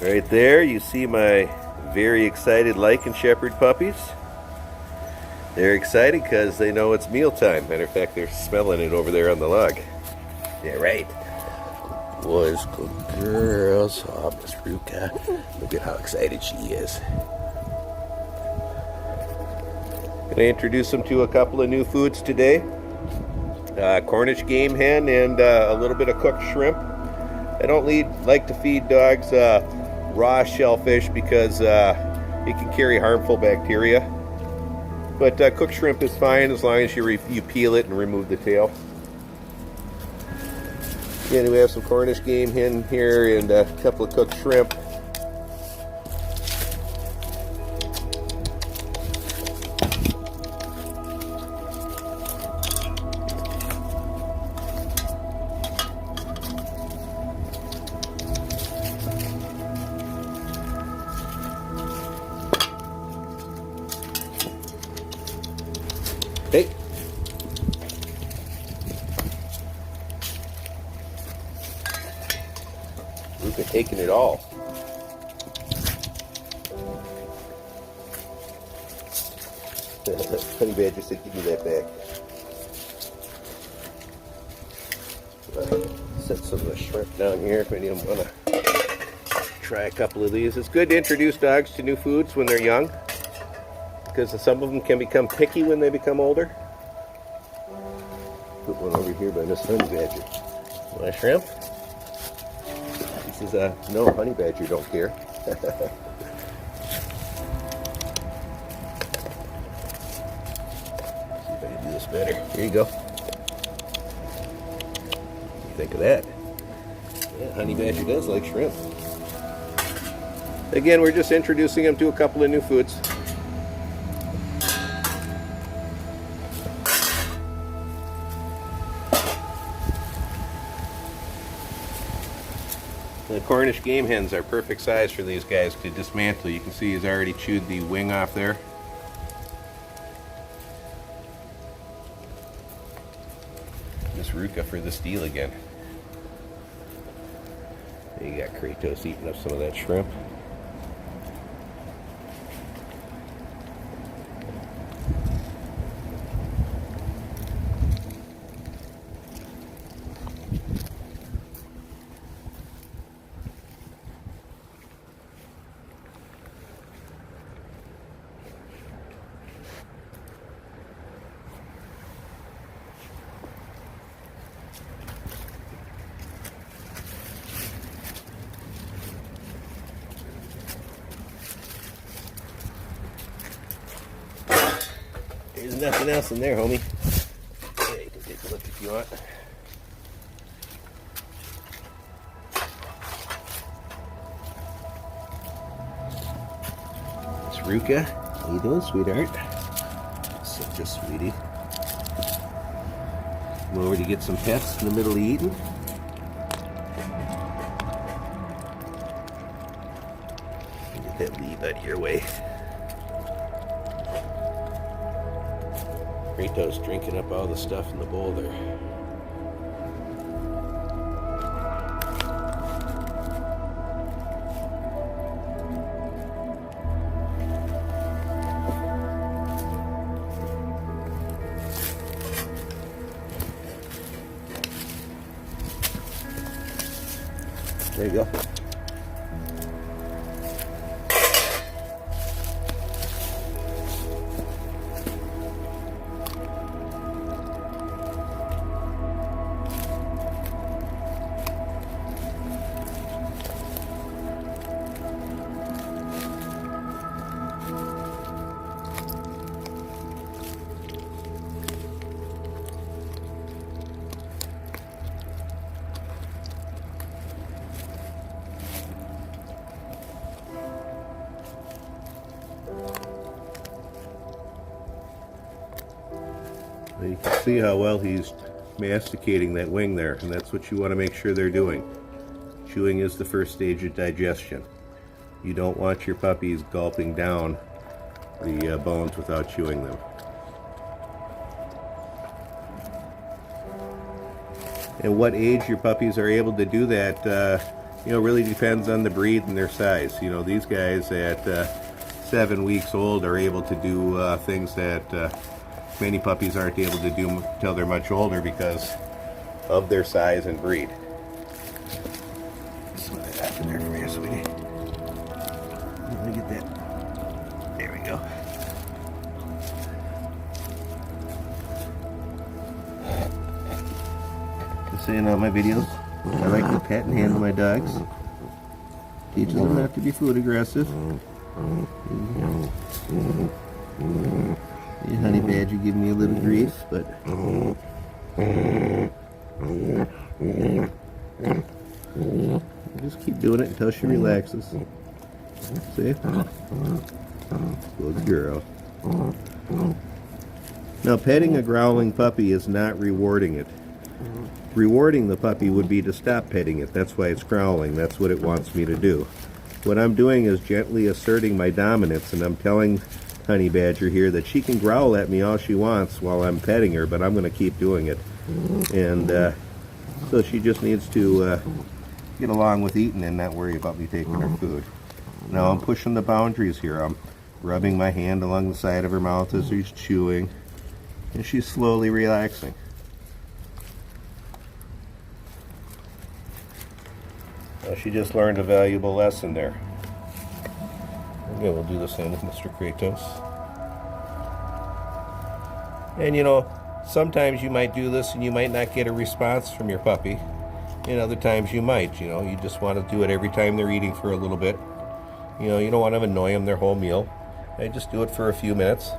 Right there, you see my very excited Lycan Shepherd puppies. They're excited because they know it's mealtime. Matter of fact, they're smelling it over there on the log. Yeah, right. Boys, good girls. Oh, Miss Ruka. Look at how excited she is. Gonna introduce them to a couple of new foods today. Cornish Game Hen and a little bit of cooked shrimp. I don't like to feed dogs raw shellfish because it can carry harmful bacteria. But cooked shrimp is fine as long as you peel it and remove the tail. Again, we have some Cornish Game Hen here and a couple of cooked shrimp. Hey. Luca taking it all. Honey Badger said, give me that back. Set some of the shrimp down here if any of them want to try a couple of these. It's good to introduce dogs to new foods when they're young, because some of them can become picky when they become older. Put one over here by Miss Honey Badger. Want a shrimp? She says, no, Honey Badger don't care. See if I can do this better. Here you go. What do you think of that? Yeah, Honey Badger does like shrimp. Again, we're just introducing them to a couple of new foods. The Cornish Game Hens are perfect size for these guys to dismantle. You can see he's already chewed the wing off there. Miss Ruka for the steal again. There you got Kratos eating up some of that shrimp. There's nothing else in there, homie. Yeah, you can take a look if you want. It's Ruka. How you doing, sweetheart? Such a sweetie. Come over to get some pets in the middle of eating. Get that leaf out of your way. Kratos drinking up all the stuff in the bowl there. There you go. You can see how well he's masticating that wing there, and that's what you want to make sure they're doing. Chewing is the first stage of digestion. You don't want your puppies gulping down the bones without chewing them. And what age your puppies are able to do that You know, really depends on the breed and their size. You know, these guys at 7 weeks old are able to do things that many puppies aren't able to do until they're much older because of their size and breed. Just let that in there for you, sweetie. Let me get that. There we go. Just saying on my videos, I like to pet and handle my dogs. Teaches them not to be food aggressive. The honey badger giving me a little grief, but just keep doing it until she relaxes. See? Good girl. Now, petting a growling puppy is not rewarding it. Rewarding the puppy would be to stop petting it. That's why it's growling. That's what it wants me to do. What I'm doing is gently asserting my dominance, and I'm telling Honey Badger here that she can growl at me all she wants while I'm petting her, but I'm going to keep doing it. And so she just needs to get along with eating and not worry about me taking her food. Now I'm pushing the boundaries here. I'm rubbing my hand along the side of her mouth as she's chewing, and she's slowly relaxing. Well, she just learned a valuable lesson there. Okay, we'll do the same with Mr. Kratos. And you know, sometimes you might do this and you might not get a response from your puppy. And other times you might, you know, you just want to do it every time they're eating for a little bit. You know, you don't want to annoy them their whole meal. I just do it for a few minutes.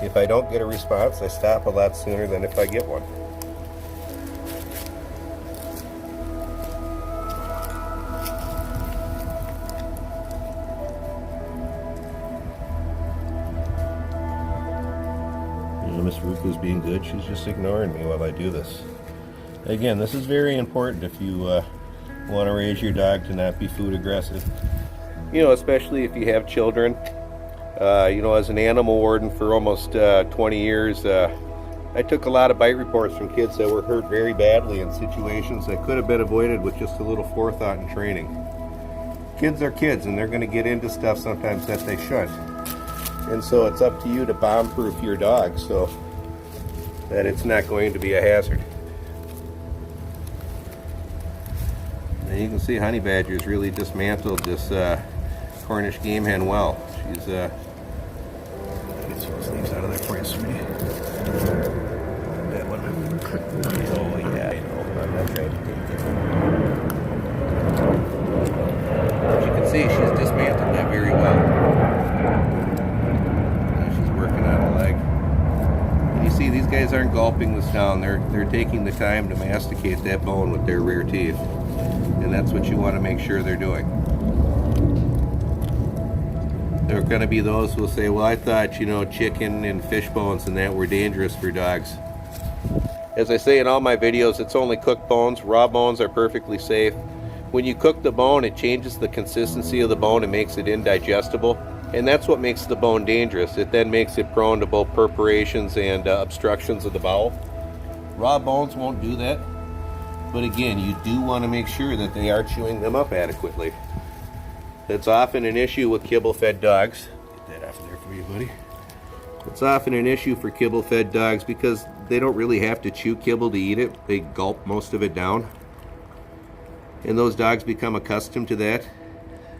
If I don't get a response, I stop a lot sooner than if I get one. Miss Ruku's being good. She's just ignoring me while I do this. Again, this is very important if you want to raise your dog to not be food aggressive. You know, especially if you have children. You know, as an animal warden for almost 20 years, I took a lot of bite reports from kids that were hurt very badly in situations that could have been avoided with just a little forethought and training. Kids are kids, and they're going to get into stuff sometimes that they shouldn't. And so it's up to you to bomb-proof your dog so that it's not going to be a hazard. And you can see Honey Badger's really dismantled this Cornish Game Hen well. She's, get some sleeves out of there for you, sweetie. That one. Oh yeah, I know. I'm not trying to take it. As you can see, she's dismantled that very well. See, these guys aren't gulping this down. They're taking the time to masticate that bone with their rear teeth, and that's what you want to make sure they're doing. There are going to be those who will say, well, I thought, you know, chicken and fish bones and that were dangerous for dogs. As I say in all my videos, it's only cooked bones. Raw bones are perfectly safe. When you cook the bone, it changes the consistency of the bone and makes it indigestible. And that's what makes the bone dangerous. It then makes it prone to both perforations and obstructions of the bowel. Raw bones won't do that. But again, you do want to make sure that they are chewing them up adequately. That's often an issue with kibble-fed dogs. Get that off there for you, buddy. It's often an issue for kibble-fed dogs because they don't really have to chew kibble to eat it. They gulp most of it down. And those dogs become accustomed to that.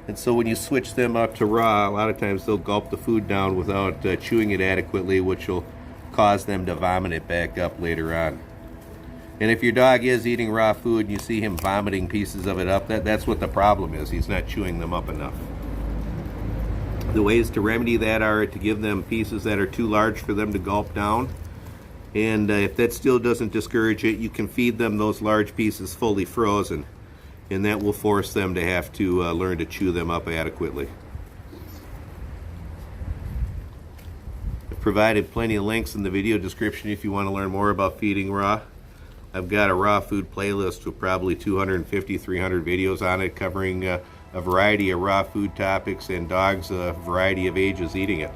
And so when you switch them up to raw, a lot of times they'll gulp the food down without chewing it adequately, which will cause them to vomit it back up later on. And if your dog is eating raw food and you see him vomiting pieces of it up, that's what the problem is. He's not chewing them up enough. The ways to remedy that are to give them pieces that are too large for them to gulp down. And if that still doesn't discourage it, you can feed them those large pieces fully frozen. And that will force them to have to learn to chew them up adequately. I've provided plenty of links in the video description if you want to learn more about feeding raw. I've got a raw food playlist with probably 250, 300 videos on it covering a variety of raw food topics and dogs a variety of ages eating it.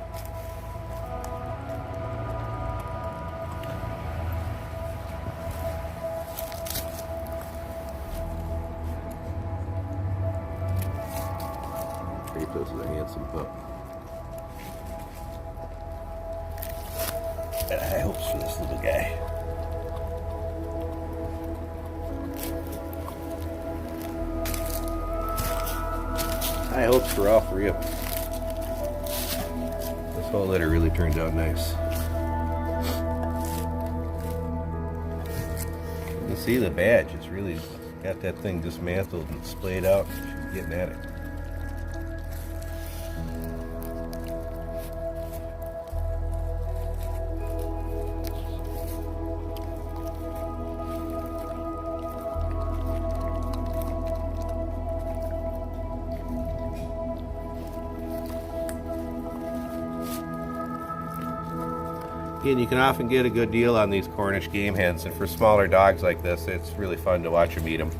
Kratos is a handsome pup. Got high hopes for this little guy. High hopes for all three of them. This whole litter really turned out nice. You can see the badge. It's really got that thing dismantled and splayed out. She's getting at it. Again, you can often get a good deal on these Cornish game hens, and for smaller dogs like this, it's really fun to watch them eat them.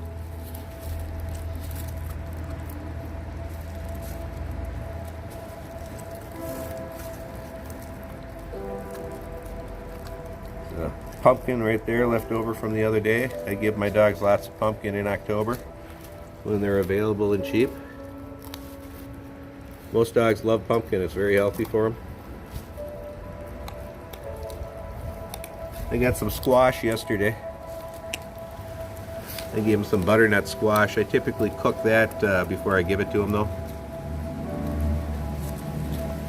Pumpkin right there left over from the other day. I give my dogs lots of pumpkin in October when they're available and cheap. Most dogs love pumpkin. It's very healthy for them. I got some squash yesterday. I gave them some butternut squash. I typically cook that before I give it to them though.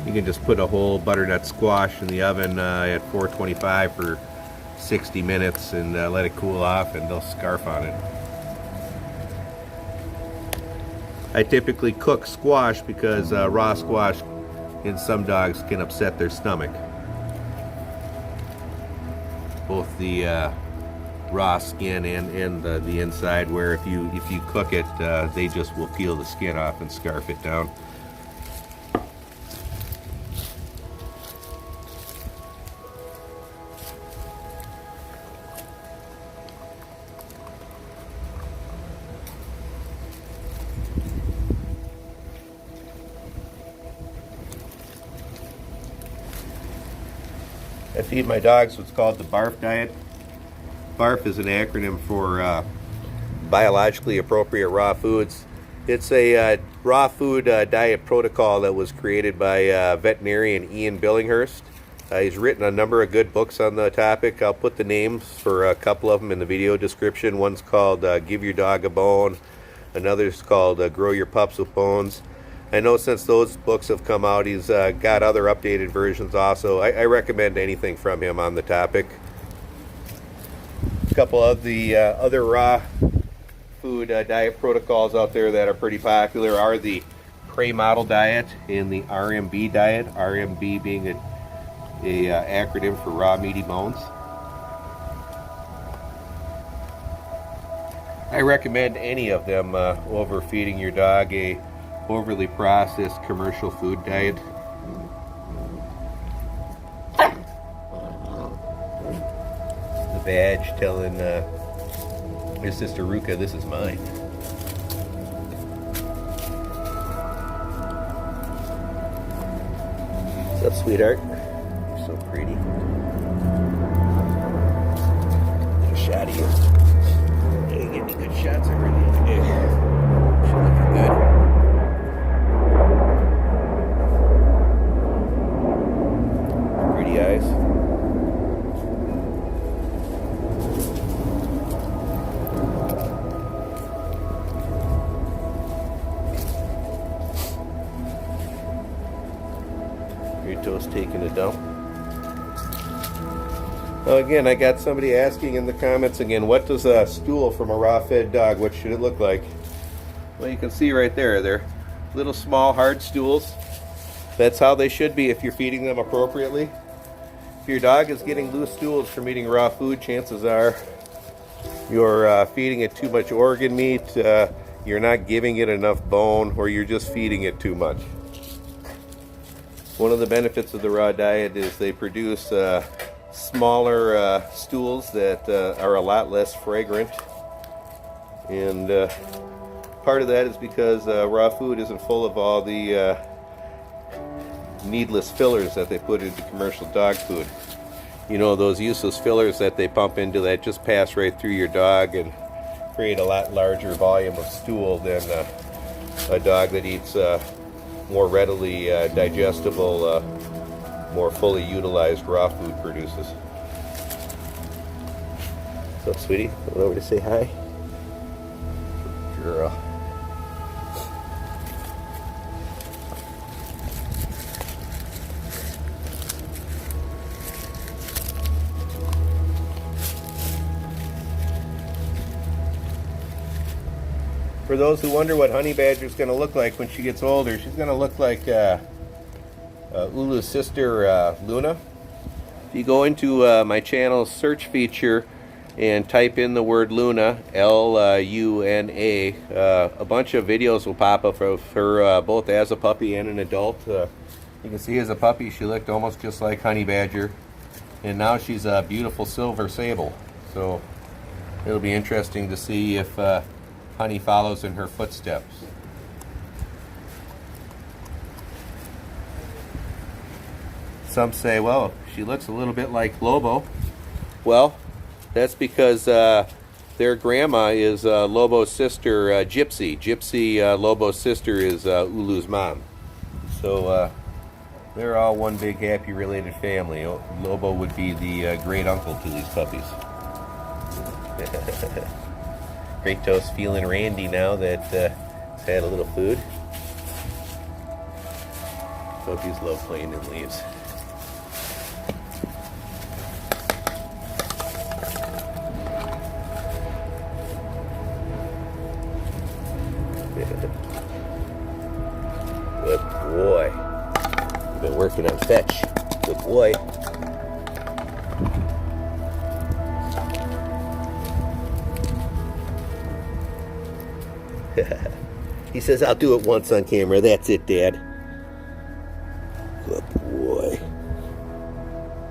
You can just put a whole butternut squash in the oven at 425 for 60 minutes and let it cool off, and they'll scarf on it. I typically cook squash because raw squash in some dogs can upset their stomach. Both the raw skin and the inside, where if you cook it, they just will peel the skin off and scarf it down. I feed my dogs what's called the BARF diet. BARF is an acronym for biologically appropriate raw foods. It's a raw food diet protocol that was created by veterinarian Ian Billinghurst. He's written a number of good books on the topic. I'll put the names for a couple of them in the video description. One's called Give Your Dog a Bone. Another's called Grow Your Pups with Bones. I know since those books have come out, he's got other updated versions also. I recommend anything from him on the topic. A couple of the other raw food diet protocols out there that are pretty popular are the Prey Model Diet and the RMB diet, RMB being a acronym for raw meaty bones. I recommend any of them over feeding your dog a overly processed commercial food diet. The badge telling your sister Ruka, this is mine. What's up, sweetheart? You're so pretty. Get a shot of you. I didn't get any good shots of her the other day. She's looking good. Eyes. Kratos taking a dump. Well, again, I got somebody asking in the comments again, what does a stool from a raw fed dog, what should it look like? Well, you can see right there, they're little small hard stools. That's how they should be if you're feeding them appropriately. If your dog is getting loose stools from eating raw food, chances are you're feeding it too much organ meat, you're not giving it enough bone, or you're just feeding it too much. One of the benefits of the raw diet is they produce smaller stools that are a lot less fragrant. And part of that is because raw food isn't full of all the needless fillers that they put into commercial dog food. You know, those useless fillers that they pump into that just pass right through your dog and create a lot larger volume of stool than a dog that eats more readily digestible, more fully utilized raw food produces. What's up, sweetie? Going over to say hi? Girl. For those who wonder what Honey Badger's going to look like when she gets older, she's going to look like Ulu's sister, Luna. If you go into my channel's search feature and type in the word Luna, L-U-N-A, a bunch of videos will pop up of her both as a puppy and an adult. You can see as a puppy she looked almost just like Honey Badger, and now she's a beautiful silver sable. So it'll be interesting to see if Honey follows in her footsteps. Some say, well, she looks a little bit like Lobo. Well, that's because their grandma is Lobo's sister, Gypsy. Gypsy, Lobo's sister, is Ulu's mom. So they're all one big happy related family. Lobo would be the great uncle to these puppies. Kratos feeling randy now that he's had a little food. Puppies love playing in leaves. Good boy. You've been working on fetch. Good boy. He says, I'll do it once on camera. That's it, Dad. Good boy.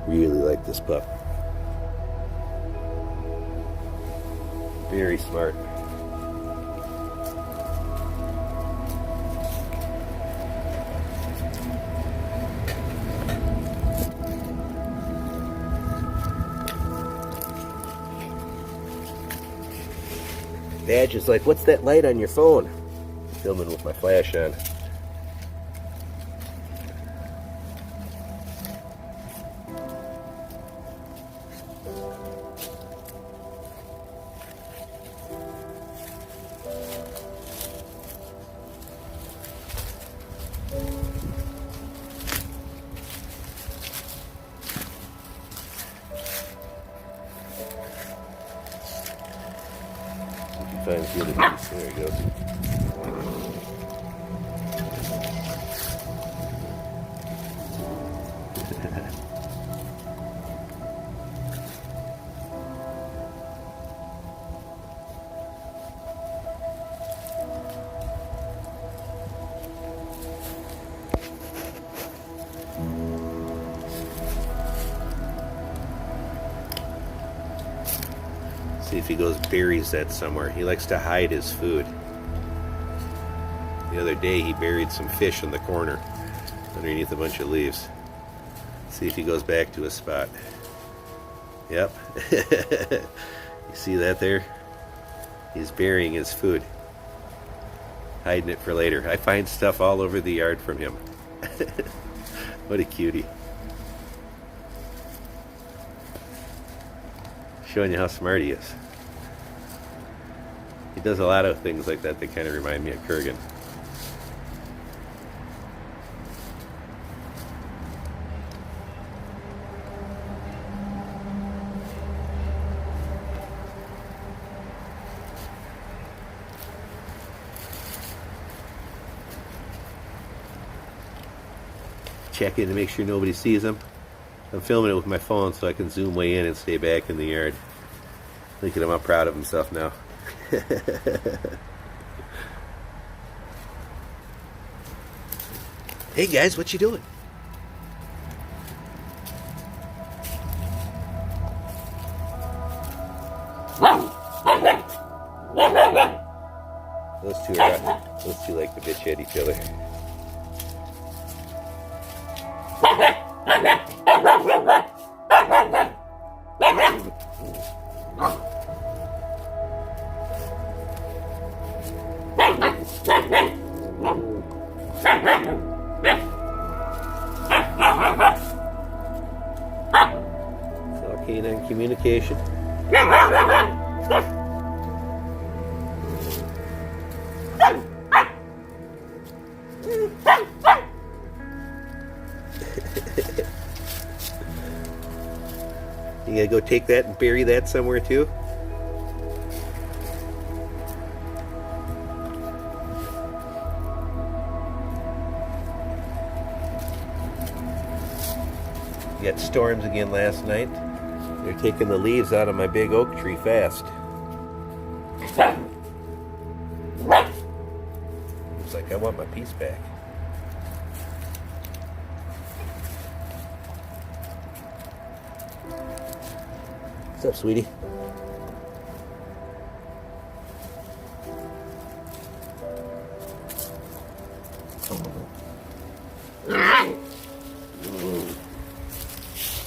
Really like this pup. Very smart. Badge is like, what's that light on your phone? I'm filming with my flash on. Finds the other piece. There he goes. See if he goes buries that somewhere. He likes to hide his food. The other day he buried some fish in the corner underneath a bunch of leaves. See if he goes back to his spot. Yep. You see that there? He's burying his food. Hiding it for later. I find stuff all over the yard from him. What a cutie. Showing you how smart he is. He does a lot of things like that that kind of remind me of Kurgan. Check in to make sure nobody sees him. I'm filming it with my phone so I can zoom way in and stay back in the yard. Look at him, how proud of himself now. Hey guys, what you doing? Those two like to bitch at each other. It's all canine communication. You gotta go take that and bury that somewhere too? We got storms again last night. They're taking the leaves out of my big oak tree fast. Looks like I want my piece back. What's up, sweetie?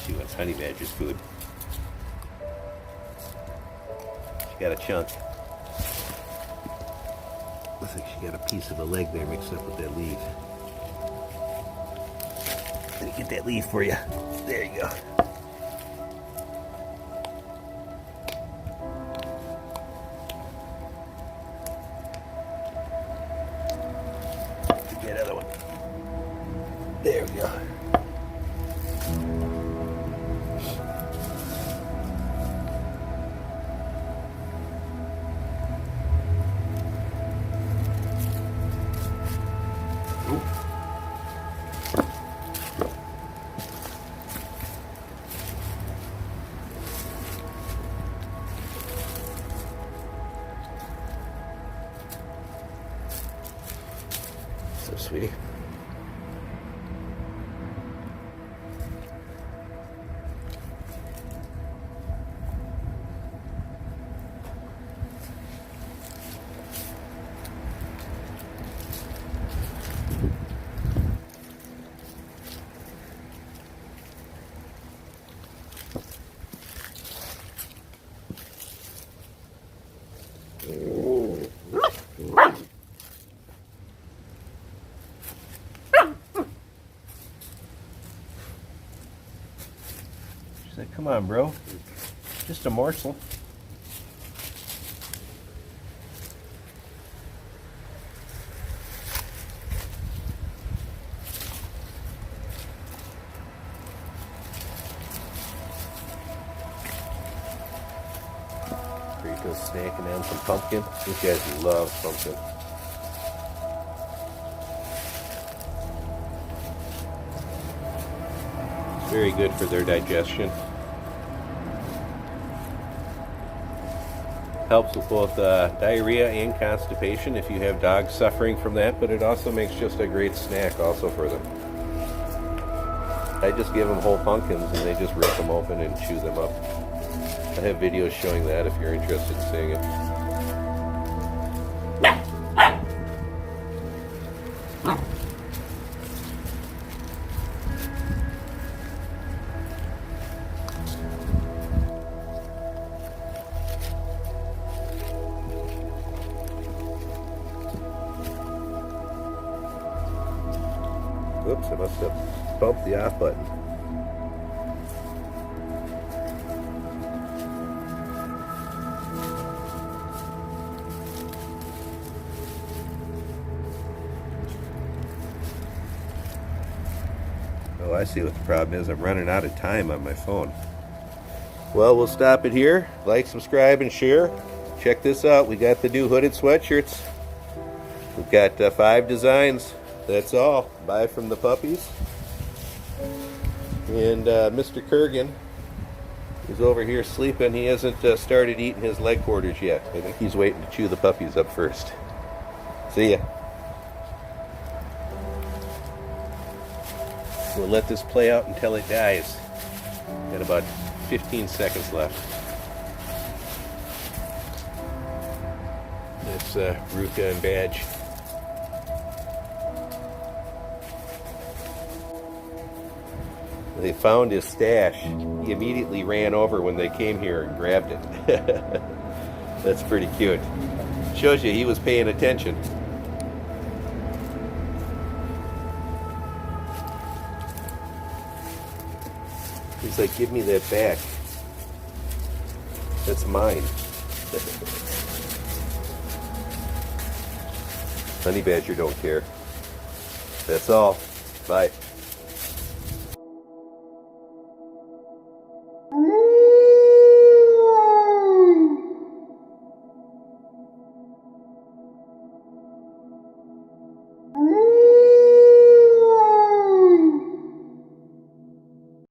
She wants honey badger's food. She got a chunk. Looks like she got a piece of a leg there mixed up with that leaf. Let me get that leaf for you. There you go. Get another one. There we go. So, sweetie. She's like, come on, bro. Just a morsel. Kratos snacking on some pumpkin. These guys love pumpkin. It's very good for their digestion. Helps with both diarrhea and constipation if you have dogs suffering from that, but it also makes just a great snack also for them. I just give them whole pumpkins and they just rip them open and chew them up. I have videos showing that if you're interested in seeing it. Oops, I must have bumped the off button. Oh, I see what the problem is. I'm running out of time on my phone. Well, we'll stop it here. Like, subscribe, and share. Check this out. We got the new hooded sweatshirts. We've got 5 designs. That's all. Bye from the puppies. And Mr. Kurgan is over here sleeping. He hasn't started eating his leg quarters yet. I think he's waiting to chew the puppies up first. See ya. We'll let this play out until it dies. Got about 15 seconds left. That's Ruka and Badge. They found his stash. He immediately ran over when they came here and grabbed it. That's pretty cute. Shows you he was paying attention. He's like, give me that back. That's mine. Honey badger don't care. That's all. Bye.